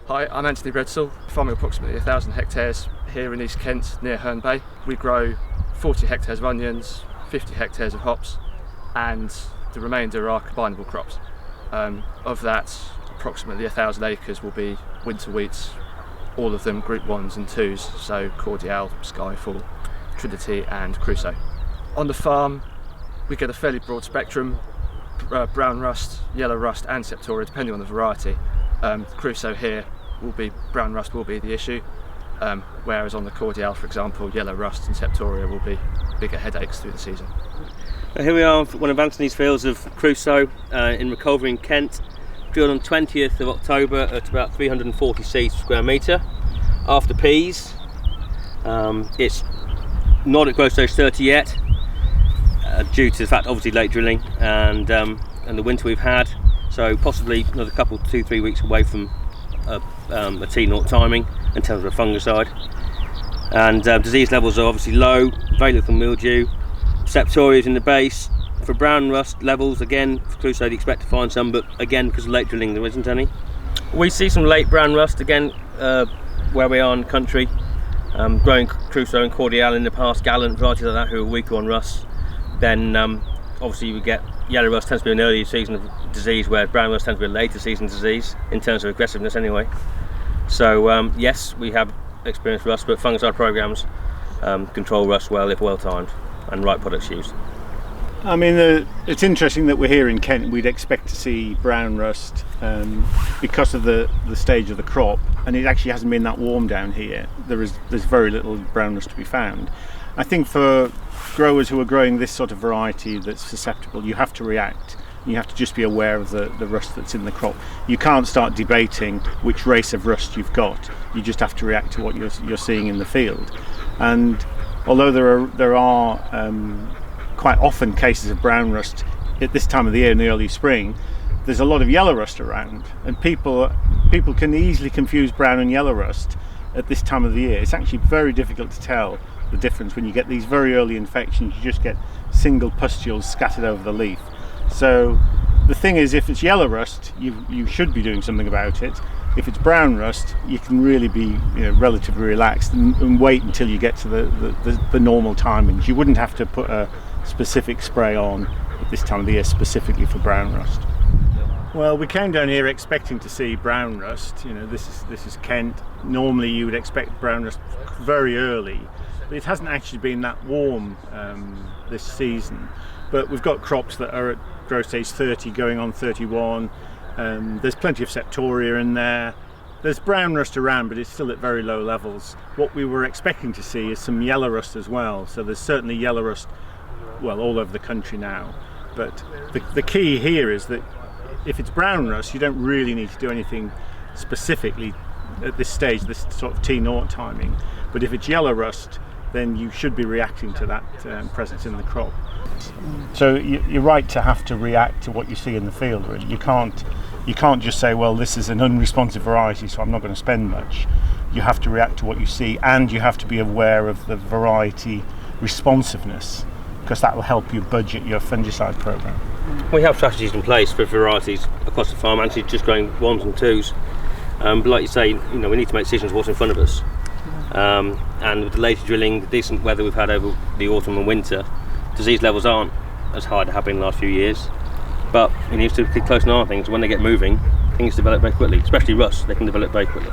Hi, I'm Anthony Redsall, farming approximately 1,000 hectares here in East Kent near Herne Bay. We grow 40 hectares of onions, 50 hectares of hops, and the remainder are combinable crops. Of that, approximately 1,000 acres will be winter wheats, all of them Group 1s and 2s, so Cordial, Skyfall, Trinity and Crusoe. On the farm we get a fairly broad spectrum, brown rust, yellow rust and Septoria depending on the variety. Crusoe here brown rust will be the issue, whereas on the Cordial, for example, yellow rust and Septoria will be bigger headaches through the season. Here we are on one of Anthony's fields of Crusoe in Reculver in Kent, drilled on 20th of October at about 340 seeds per square metre. After peas, it's not at growth stage 30 yet, due to the fact obviously late drilling and the winter we've had, so possibly another couple, 2-3 weeks away from a T0 timing in terms of a fungicide. And disease levels are obviously low, very little mildew. Septoria is in the base. For brown rust levels, again, for Crusoe you expect to find some, but again, because of late drilling there isn't any. We see some late brown rust again where we are in the country, growing Crusoe and Cordial in the past, Gallant, varieties like that who are weaker on rust. Then obviously you would get yellow rust tends to be an early season of disease, where brown rust tends to be a later season disease in terms of aggressiveness anyway. So yes, we have experienced rust, but fungicide programs control rust well if well timed and right products used. I mean, it's interesting that we're here in Kent. We'd expect to see brown rust because of the stage of the crop, and it actually hasn't been that warm down here. There's very little brown rust to be found. I think for growers who are growing this sort of variety that's susceptible, you have to react. You have to just be aware of the rust that's in the crop. You can't start debating which race of rust you've got. You just have to react to what you're seeing in the field. And although there are quite often cases of brown rust at this time of the year in the early spring, there's a lot of yellow rust around, and people can easily confuse brown and yellow rust at this time of the year. It's actually very difficult to tell the difference when you get these very early infections. You just get single pustules scattered over the leaf. So the thing is, if it's yellow rust, you should be doing something about it. If it's brown rust, you can really be relatively relaxed and wait until you get to the normal timings. You wouldn't have to put a specific spray on at this time of the year specifically for brown rust. Well, we came down here expecting to see brown rust. This is Kent. Normally you would expect brown rust very early, but it hasn't actually been that warm this season. But we've got crops that are at growth stage 30 going on 31. There's plenty of Septoria in there. There's brown rust around, but it's still at very low levels. What we were expecting to see is some yellow rust as well. So there's certainly yellow rust, well, all over the country now. But the key here is that if it's brown rust, you don't really need to do anything specifically at this stage, this sort of T0 timing. But if it's yellow rust, then you should be reacting to that presence in the crop. So you're right to have to react to what you see in the field, really. You can't just say, well, this is an unresponsive variety, so I'm not going to spend much. You have to react to what you see, and you have to be aware of the variety responsiveness, because that will help you budget your fungicide program. We have strategies in place for varieties across the farm, actually just growing 1s and 2s. But like you say, we need to make decisions what's in front of us. And with the later drilling, the decent weather we've had over the autumn and winter, disease levels aren't as high as they have been in the last few years. But we need to keep close an eye on things. When they get moving, things develop very quickly, especially rust. They can develop very quickly.